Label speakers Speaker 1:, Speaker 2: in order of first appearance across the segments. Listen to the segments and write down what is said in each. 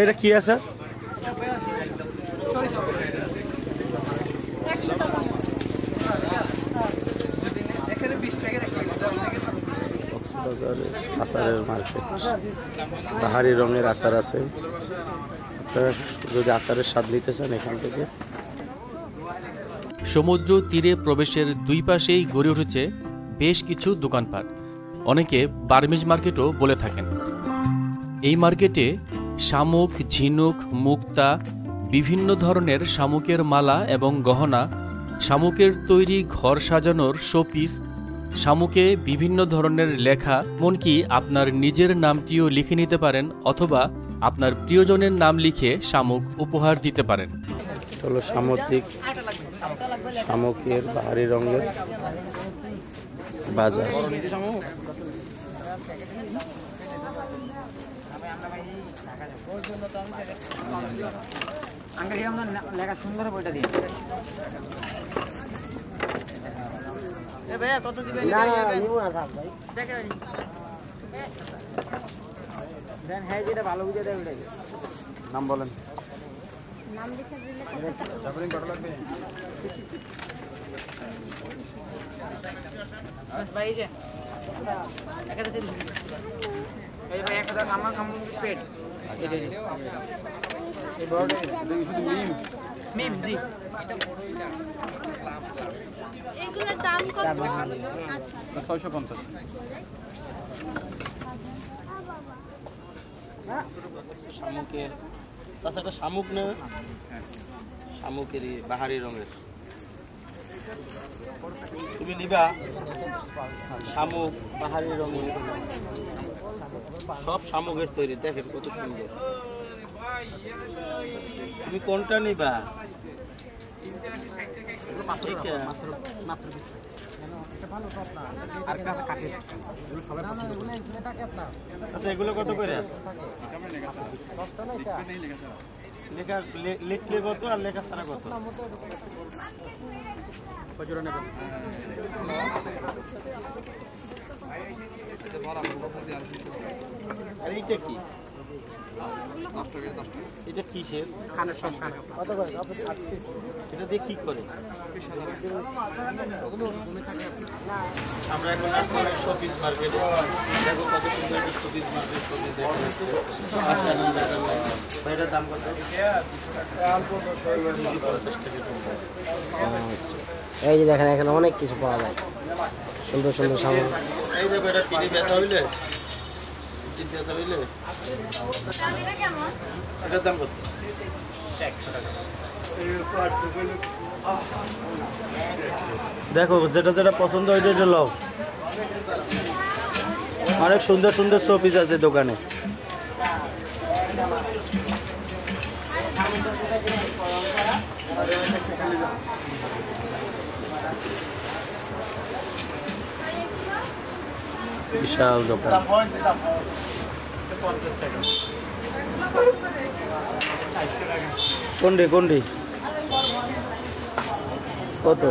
Speaker 1: এটা কি আছে? আচারের মার্কেট, পাহাড়ি রঙের আচার আছে। আপনারা যদি আচারের স্বাদ নিতে চান এখান থেকে।
Speaker 2: সমুদ্র তীরে প্রবেশের দুই পাশেই গড়ে উঠেছে বেশ কিছু দোকানপাট, অনেকে বার্মিজ মার্কেটও বলে থাকেন। এই মার্কেটে শামুক, ঝিনুক, মুক্তা, বিভিন্ন ধরনের শামুকের মালা এবং গহনা, শামুকের তৈরি ঘর সাজানোর শোপিস, শামুকে বিভিন্ন ধরনের লেখা, এমনকি আপনার নিজের নামটিও লিখে নিতে পারেন অথবা আপনার প্রিয়জনের নাম লিখে শামুক উপহার দিতে পারেন।
Speaker 1: হলো সামুদ্রিক শামুকের পাহাড়ি রঙের বাজার।
Speaker 3: লেখা সুন্দর বইটা দিন। কত দিবেন? হ্যাঁ, যেটা ভালো বুঝে দেয় ওটাই।
Speaker 1: নাম বলেন।
Speaker 4: নাম লিখে দিলে
Speaker 3: কত লাগবে? ভাই যে একটা দিন এই ভাই একটা আমার পেট এই বড় শুধু মিম জি
Speaker 4: এগুলোর দাম কত?
Speaker 3: 650।
Speaker 1: শামুকের চাচাটা শামুক না? শামুকের পাহাড়ি রঙের তুমি নিবা? শামুক পাহাড়ি রঙের, সব শামুকের তৈরি। দেখেন কত সুন্দর। তুমি কোনটা নিবা? আচ্ছা, এগুলো কত করে? লেখা লিখলে কত আর লেখা ছাড়া কত? আর এইটা কি? এটা কিসের? এটা দিয়ে কি করে? আমরা এখন আসলাম শোপিস মার্কেট। দেখো কত সুন্দর একটা শোপিস মার্কেট। এটার দাম কত?
Speaker 5: এই যে দেখেন এখানে অনেক কিছু পাওয়া যায়, সুন্দর সুন্দর সামগ্রী।
Speaker 1: এই দেখো এটা কিনে ব্যথা হইলে, এটার দাম কত? 100 টাকা। দেখো যেটা যেটা পছন্দ হয় এটা লও। অনেক সুন্দর সুন্দর শোপিস আছে দোকানে। বিশাল দোকান। কোনটি কোনটি কত?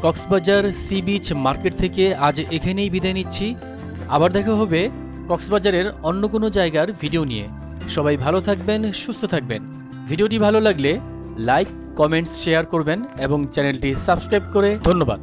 Speaker 2: কক্সবাজার সি বিচ মার্কেট থেকে আজ এখানেই বিদায় নিচ্ছি। আবার দেখা হবে কক্সবাজারের অন্য কোনো জায়গার ভিডিও নিয়ে। সবাই ভালো থাকবেন, সুস্থ থাকবেন। ভিডিওটি ভালো লাগলে লাইক, কমেন্টস, শেয়ার করবেন এবং চ্যানেলটি সাবস্ক্রাইব করে ধন্যবাদ।